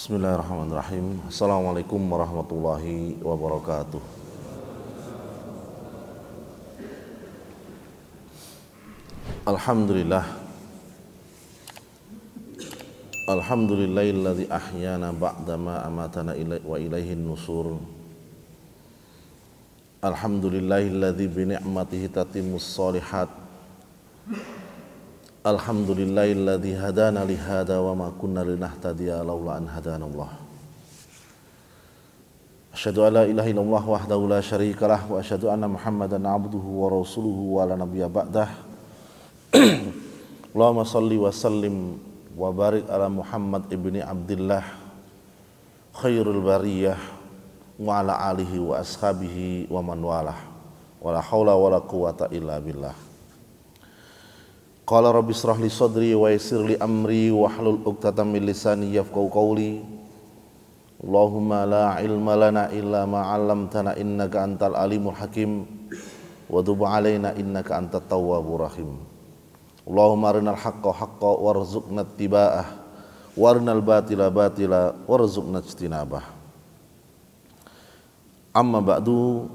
Bismillahirrahmanirrahim. Assalamualaikum warahmatullahi wabarakatuh. Alhamdulillah. Alhamdulillahilladzi ahyana ba'dama amatana wa ilaihin nusur. Alhamdulillahilladzi bi ni'matihi tatimmus shalihat. Alhamdulillahilladzi hadana li hada wa ma kunna linahtadiya laula an hadanallah. Asyhadu an la ilaha illallah wahdahu la syarikalah wa asyhadu anna Muhammadan abduhu wa rasuluhu wa la nabiyya ba'dah. Allahumma shalli wa sallim wa barik ala Muhammad ibni Abdillah khairul bariyah wa ala alihi wa ashabihi wa man walah. Wa la haula wa la quwata illa billah. Qala rabbi shrah li sadri wa yassir li amri wahlul 'uqdatam min lisani yafqahu qawli. Allahumma la ilma lana illa ma 'allamtana innaka antal alimul hakim wa tub 'alaina innaka antat tawwabur rahim. Allahumma arinal haqqa haqqan warzuqna ittiba'ah wa arinal batila batila warzuqna ijtinabah. Amma ba'du.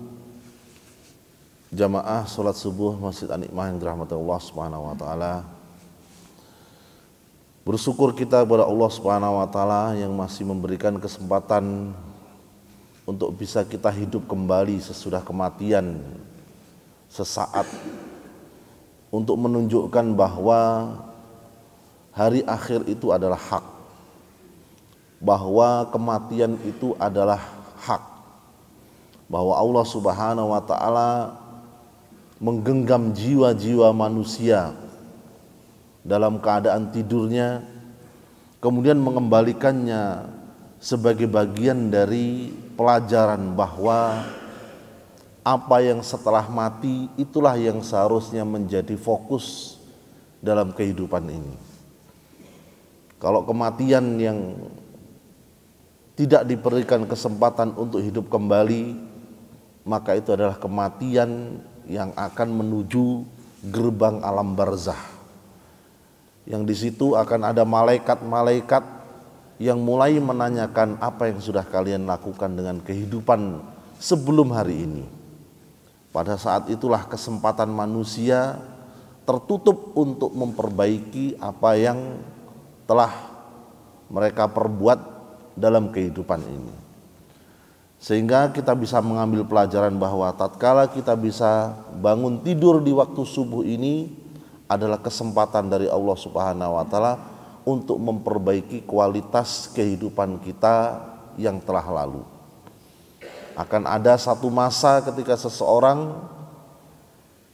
Jamaah salat subuh Masjid An-Nikmah yang dirahmati Allah Subhanahu wa taala. Bersyukur kita kepada Allah Subhanahu wa taala yang masih memberikan kesempatan untuk bisa kita hidup kembali sesudah kematian sesaat, untuk menunjukkan bahwa hari akhir itu adalah hak, bahwa kematian itu adalah hak, bahwa Allah Subhanahu wa taala menggenggam jiwa-jiwa manusia dalam keadaan tidurnya, kemudian mengembalikannya sebagai bagian dari pelajaran bahwa apa yang setelah mati itulah yang seharusnya menjadi fokus dalam kehidupan ini. Kalau kematian yang tidak diberikan kesempatan untuk hidup kembali, maka itu adalah kematian yang akan menuju gerbang alam barzah, yang di situ akan ada malaikat-malaikat yang mulai menanyakan apa yang sudah kalian lakukan dengan kehidupan sebelum hari ini. Pada saat itulah kesempatan manusia tertutup untuk memperbaiki apa yang telah mereka perbuat dalam kehidupan ini. Sehingga kita bisa mengambil pelajaran bahwa tatkala kita bisa bangun tidur di waktu subuh ini adalah kesempatan dari Allah Subhanahu wa taala untuk memperbaiki kualitas kehidupan kita yang telah lalu. Akan ada satu masa ketika seseorang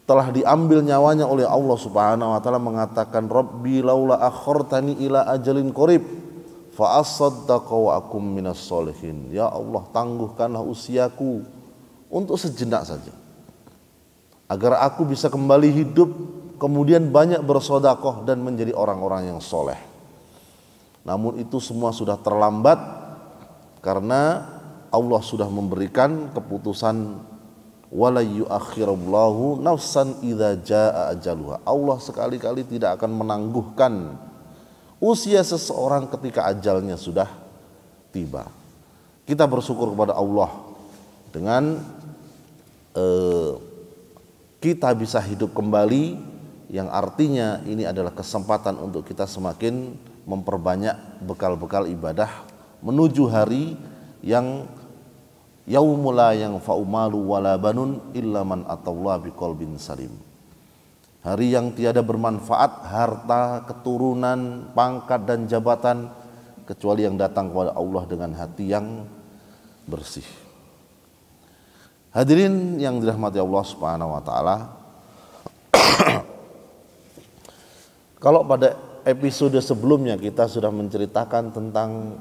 telah diambil nyawanya oleh Allah Subhanahu wa taala mengatakan, Rabbi laula akhartani ila ajalin qarib fa asaddaqa wa akum minas sholihin. Ya Allah, tangguhkanlah usiaku untuk sejenak saja agar aku bisa kembali hidup, kemudian banyak bersedekah dan menjadi orang-orang yang soleh. Namun itu semua sudah terlambat karena Allah sudah memberikan keputusan wala yuakhirullahu nafsan idza jaa ajaluha. Allah sekali-kali tidak akan menangguhkan usia seseorang ketika ajalnya sudah tiba. Kita bersyukur kepada Allah dengan kita bisa hidup kembali, yang artinya ini adalah kesempatan untuk kita semakin memperbanyak bekal-bekal ibadah menuju hari yang yaumul la yanfa'u malu wala banun illa man atallaha biqalbin salim. Hari yang tiada bermanfaat harta, keturunan, pangkat dan jabatan kecuali yang datang kepada Allah dengan hati yang bersih. Hadirin yang dirahmati Allah Subhanahu wa taala. Kalau pada episode sebelumnya kita sudah menceritakan tentang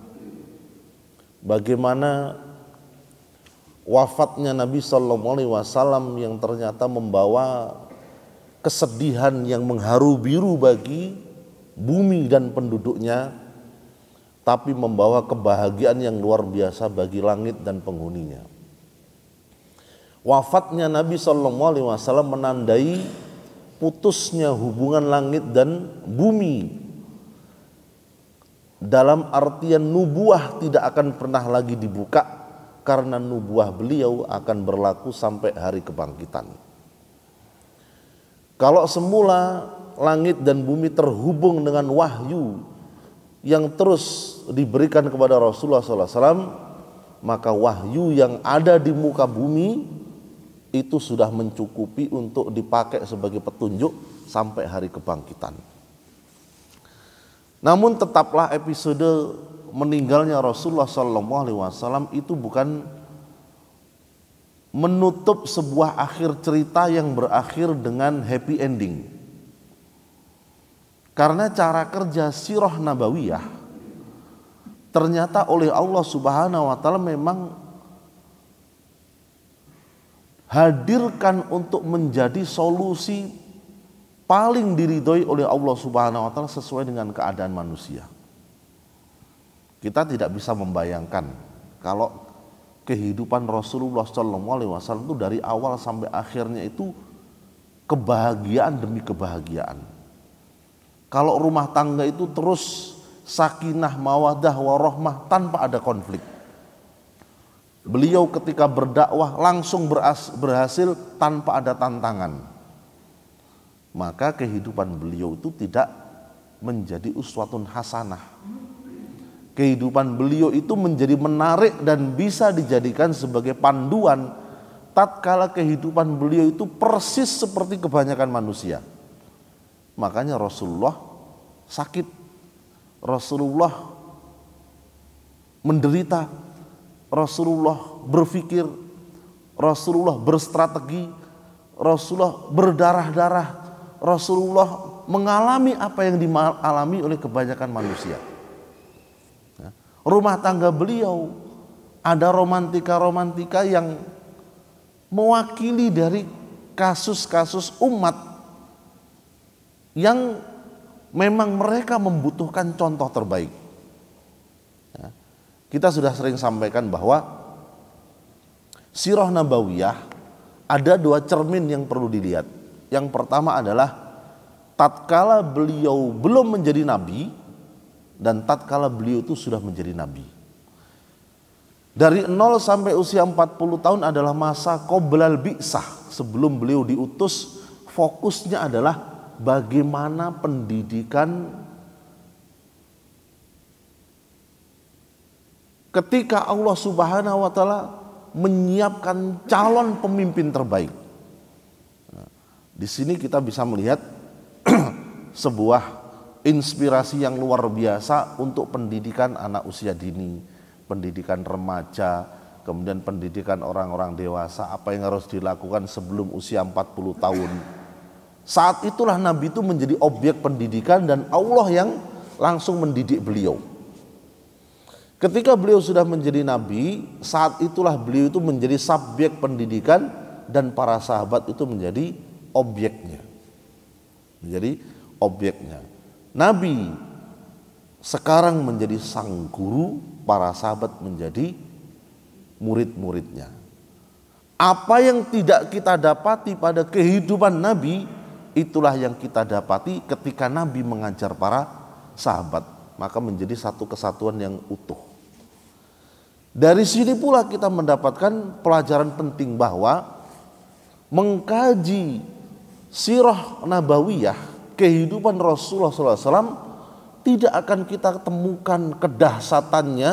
bagaimana wafatnya Nabi sallallahu alaihi wasallam yang ternyata membawa kesedihan yang mengharu biru bagi bumi dan penduduknya, tapi membawa kebahagiaan yang luar biasa bagi langit dan penghuninya. Wafatnya Nabi SAW menandai putusnya hubungan langit dan bumi dalam artian nubuah tidak akan pernah lagi dibuka, karena nubuah beliau akan berlaku sampai hari kebangkitan. Kalau semula langit dan bumi terhubung dengan wahyu yang terus diberikan kepada Rasulullah SAW, maka wahyu yang ada di muka bumi itu sudah mencukupi untuk dipakai sebagai petunjuk sampai hari kebangkitan. Namun tetaplah episode meninggalnya Rasulullah SAW itu bukan menutup sebuah akhir cerita yang berakhir dengan happy ending. Karena cara kerja sirah nabawiyah ternyata oleh Allah Subhanahu wa taala memang hadirkan untuk menjadi solusi paling diridhoi oleh Allah Subhanahu wa taala sesuai dengan keadaan manusia. Kita tidak bisa membayangkan kalau kehidupan Rasulullah SAW itu dari awal sampai akhirnya itu kebahagiaan demi kebahagiaan. Kalau rumah tangga itu terus sakinah, mawaddah, warahmah tanpa ada konflik. Beliau ketika berdakwah langsung berhasil tanpa ada tantangan. Maka kehidupan beliau itu tidak menjadi uswatun hasanah. Kehidupan beliau itu menjadi menarik dan bisa dijadikan sebagai panduan tatkala kehidupan beliau itu persis seperti kebanyakan manusia. Makanya Rasulullah sakit, Rasulullah menderita, Rasulullah berpikir, Rasulullah berstrategi, Rasulullah berdarah-darah, Rasulullah mengalami apa yang dialami oleh kebanyakan manusia. Rumah tangga beliau ada romantika-romantika yang mewakili dari kasus-kasus umat yang memang mereka membutuhkan contoh terbaik. Kita sudah sering sampaikan bahwa sirah nabawiyah ada dua cermin yang perlu dilihat. Yang pertama adalah tatkala beliau belum menjadi nabi dan tatkala beliau itu sudah menjadi nabi. Dari 0 sampai usia 40 tahun adalah masa qoblal bi'sah, sebelum beliau diutus. Fokusnya adalah bagaimana pendidikan ketika Allah Subhanahu wa taala menyiapkan calon pemimpin terbaik. Di sini kita bisa melihat sebuah inspirasi yang luar biasa untuk pendidikan anak usia dini, pendidikan remaja, kemudian pendidikan orang-orang dewasa, apa yang harus dilakukan sebelum usia 40 tahun. Saat itulah Nabi itu menjadi objek pendidikan dan Allah yang langsung mendidik beliau. Ketika beliau sudah menjadi Nabi, saat itulah beliau itu menjadi subjek pendidikan dan para sahabat itu menjadi objeknya. Menjadi objeknya. Nabi sekarang menjadi sang guru, para sahabat menjadi murid-muridnya. Apa yang tidak kita dapati pada kehidupan Nabi, itulah yang kita dapati ketika Nabi mengajar para sahabat. Maka menjadi satu kesatuan yang utuh. Dari sini pula kita mendapatkan pelajaran penting bahwa mengkaji sirah nabawiyah, kehidupan Rasulullah SAW, tidak akan kita temukan kedahsatannya,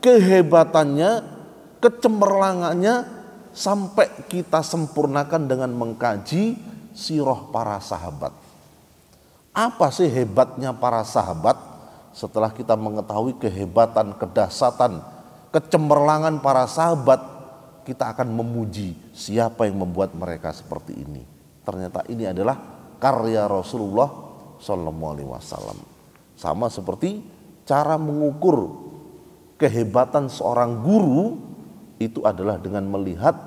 kehebatannya, kecemerlangannya sampai kita sempurnakan dengan mengkaji sirah para sahabat. Apa sih hebatnya para sahabat? Setelah kita mengetahui kehebatan, kedahsatan, kecemerlangan para sahabat, kita akan memuji siapa yang membuat mereka seperti ini. Ternyata ini adalah karya Rasulullah SAW. Sama seperti cara mengukur kehebatan seorang guru itu adalah dengan melihat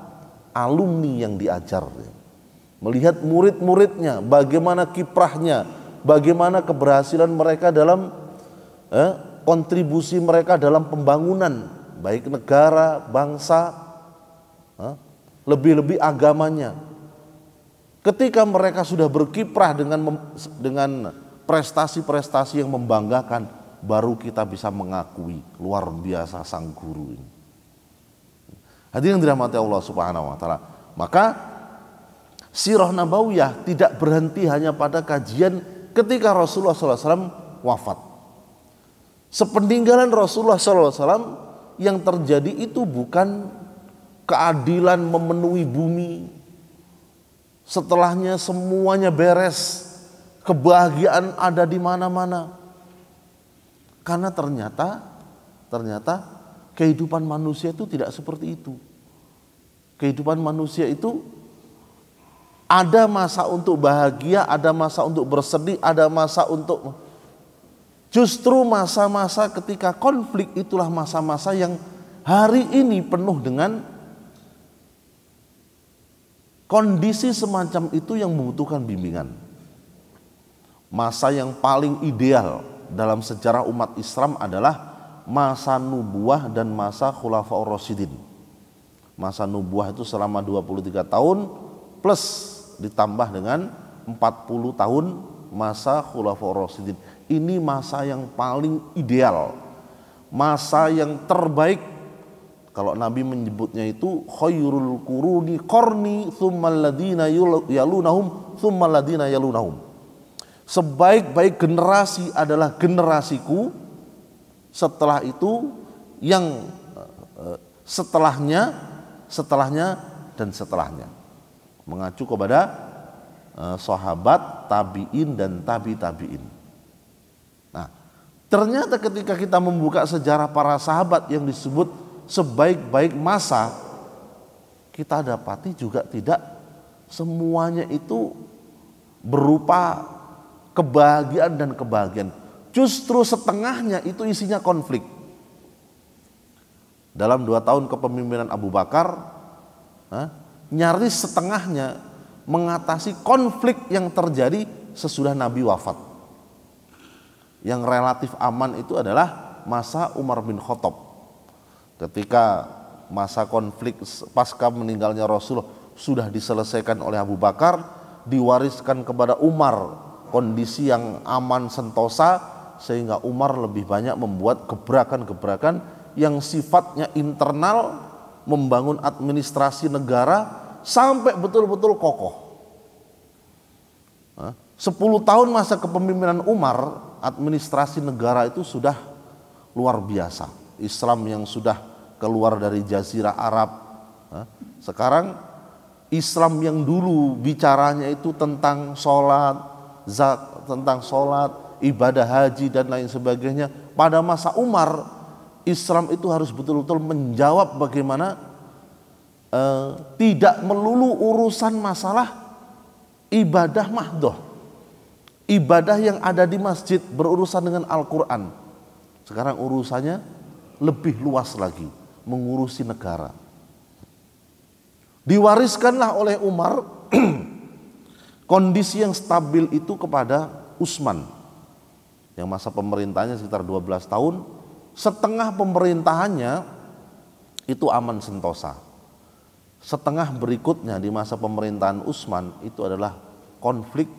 alumni yang diajar, melihat murid-muridnya, bagaimana kiprahnya, bagaimana keberhasilan mereka dalam kontribusi mereka dalam pembangunan baik negara, bangsa, lebih-lebih agamanya. Ketika mereka sudah berkiprah dengan prestasi-prestasi yang membanggakan, baru kita bisa mengakui luar biasa sang guru ini. Hadirin dirahmati Allah Subhanahu wa taala. Maka sirah nabawiyah tidak berhenti hanya pada kajian ketika Rasulullah SAW wafat. Sepeninggalan Rasulullah SAW yang terjadi itu bukan keadilan memenuhi bumi, setelahnya semuanya beres, kebahagiaan ada di mana-mana. Karena ternyata kehidupan manusia itu tidak seperti itu. Kehidupan manusia itu ada masa untuk bahagia, ada masa untuk bersedih, ada masa untuk... Justru masa-masa ketika konflik itulah masa-masa yang hari ini penuh dengan kondisi semacam itu yang membutuhkan bimbingan. Masa yang paling ideal dalam sejarah umat Islam adalah masa nubuwah dan masa khulafaur rasyidin. Masa nubuwah itu selama 23 tahun plus ditambah dengan 40 tahun masa khulafaur rasyidin. Ini masa yang paling ideal, masa yang terbaik. Kalau Nabi menyebutnya itu khairul quruni qarni tsummal ladzina yalunahum tsummal ladzina yalunahum. Sebaik-baik generasi adalah generasiku, setelah itu yang setelahnya dan setelahnya. Mengacu kepada sahabat, tabi'in dan tabi'in. Nah, ternyata ketika kita membuka sejarah para sahabat yang disebut sebaik-baik masa, kita dapati juga tidak semuanya itu berupa kebahagiaan dan kebahagiaan. Justru setengahnya itu isinya konflik. Dalam 2 tahun kepemimpinan Abu Bakar, nyaris setengahnya mengatasi konflik yang terjadi sesudah Nabi wafat. Yang relatif aman itu adalah masa Umar bin Khattab. Ketika masa konflik pasca meninggalnya Rasulullah sudah diselesaikan oleh Abu Bakar, diwariskan kepada Umar kondisi yang aman sentosa, sehingga Umar lebih banyak membuat gebrakan-gebrakan yang sifatnya internal, membangun administrasi negara sampai betul-betul kokoh. 10 tahun masa kepemimpinan Umar, administrasi negara itu sudah luar biasa. Islam yang sudah keluar dari Jazirah Arab. Sekarang Islam yang dulu bicaranya itu tentang sholat, ibadah haji dan lain sebagainya. Pada masa Umar, Islam itu harus betul-betul menjawab bagaimana tidak melulu urusan masalah ibadah mahdoh, ibadah yang ada di masjid berurusan dengan Al-Quran. Sekarang urusannya lebih luas lagi, mengurusi negara. Diwariskanlah oleh Umar kondisi yang stabil itu kepada Utsman, yang masa pemerintahannya sekitar 12 tahun. Setengah pemerintahannya itu aman sentosa. Setengah berikutnya di masa pemerintahan Utsman itu adalah konflik.